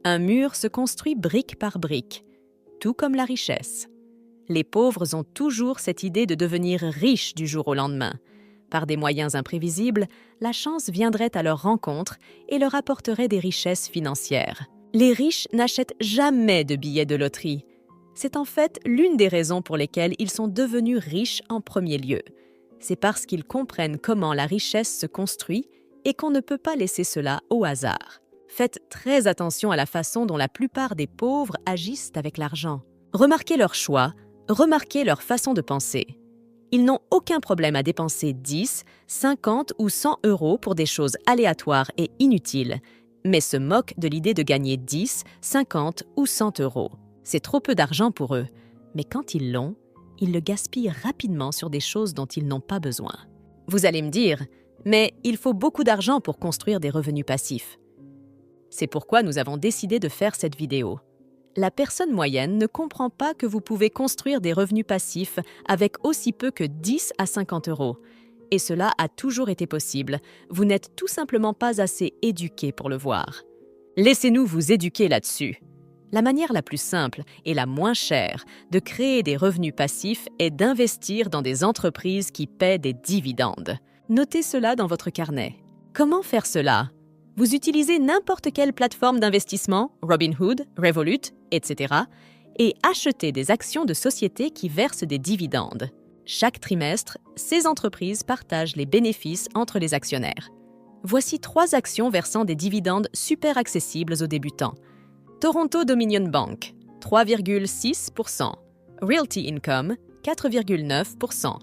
Un mur se construit brique par brique, tout comme la richesse. Les pauvres ont toujours cette idée de devenir riches du jour au lendemain. Par des moyens imprévisibles, la chance viendrait à leur rencontre et leur apporterait des richesses financières. Les riches n'achètent jamais de billets de loterie. C'est en fait l'une des raisons pour lesquelles ils sont devenus riches en premier lieu. C'est parce qu'ils comprennent comment la richesse se construit et qu'on ne peut pas laisser cela au hasard. Faites très attention à la façon dont la plupart des pauvres agissent avec l'argent. Remarquez leurs choix, remarquez leur façon de penser. Ils n'ont aucun problème à dépenser 10, 50 ou 100 euros pour des choses aléatoires et inutiles, mais se moquent de l'idée de gagner 10, 50 ou 100 euros. C'est trop peu d'argent pour eux, mais quand ils l'ont, ils le gaspillent rapidement sur des choses dont ils n'ont pas besoin. Vous allez me dire, mais il faut beaucoup d'argent pour construire des revenus passifs. C'est pourquoi nous avons décidé de faire cette vidéo. La personne moyenne ne comprend pas que vous pouvez construire des revenus passifs avec aussi peu que 10 à 50 euros. Et cela a toujours été possible. Vous n'êtes tout simplement pas assez éduqué pour le voir. Laissez-nous vous éduquer là-dessus. La manière la plus simple et la moins chère de créer des revenus passifs est d'investir dans des entreprises qui paient des dividendes. Notez cela dans votre carnet. Comment faire cela? Vous utilisez n'importe quelle plateforme d'investissement, Robinhood, Revolut, etc., et achetez des actions de sociétés qui versent des dividendes. Chaque trimestre, ces entreprises partagent les bénéfices entre les actionnaires. Voici 3 actions versant des dividendes super accessibles aux débutants. Toronto Dominion Bank, 3,6%. Realty Income, 4,9%.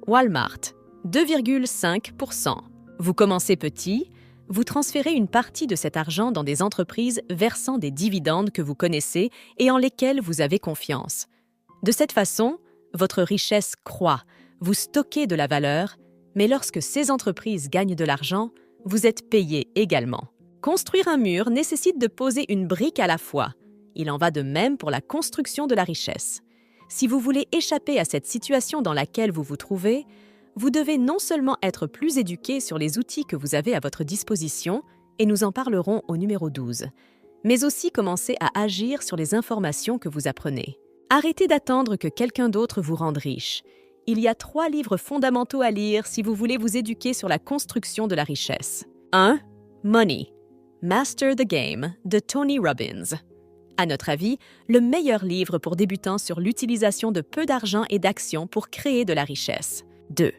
Walmart, 2,5%. Vous commencez petit, vous transférez une partie de cet argent dans des entreprises versant des dividendes que vous connaissez et en lesquelles vous avez confiance. De cette façon, votre richesse croît, vous stockez de la valeur, mais lorsque ces entreprises gagnent de l'argent, vous êtes payé également. Construire un mur nécessite de poser une brique à la fois. Il en va de même pour la construction de la richesse. Si vous voulez échapper à cette situation dans laquelle vous vous trouvez, vous devez non seulement être plus éduqué sur les outils que vous avez à votre disposition, et nous en parlerons au numéro 12, mais aussi commencer à agir sur les informations que vous apprenez. Arrêtez d'attendre que quelqu'un d'autre vous rende riche. Il y a 3 livres fondamentaux à lire si vous voulez vous éduquer sur la construction de la richesse. 1. Money. Master the Game de Tony Robbins. À notre avis, le meilleur livre pour débutants sur l'utilisation de peu d'argent et d'actions pour créer de la richesse. 2.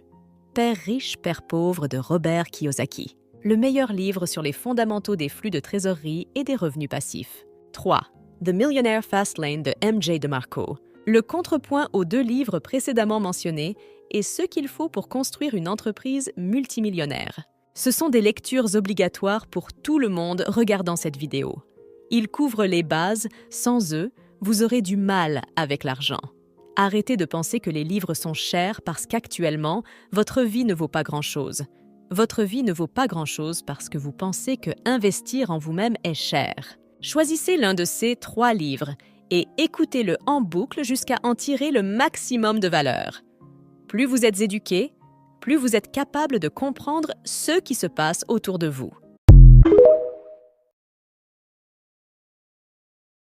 Père riche, Père pauvre de Robert Kiyosaki. Le meilleur livre sur les fondamentaux des flux de trésorerie et des revenus passifs. 3. The Millionaire Fastlane de MJ DeMarco. Le contrepoint aux 2 livres précédemment mentionnés et ce qu'il faut pour construire une entreprise multimillionnaire. Ce sont des lectures obligatoires pour tout le monde regardant cette vidéo. Ils couvrent les bases, sans eux, vous aurez du mal avec l'argent. Arrêtez de penser que les livres sont chers parce qu'actuellement, votre vie ne vaut pas grand-chose. Votre vie ne vaut pas grand-chose parce que vous pensez que investir en vous-même est cher. Choisissez l'un de ces 3 livres et écoutez-le en boucle jusqu'à en tirer le maximum de valeur. Plus vous êtes éduqué, plus vous êtes capable de comprendre ce qui se passe autour de vous.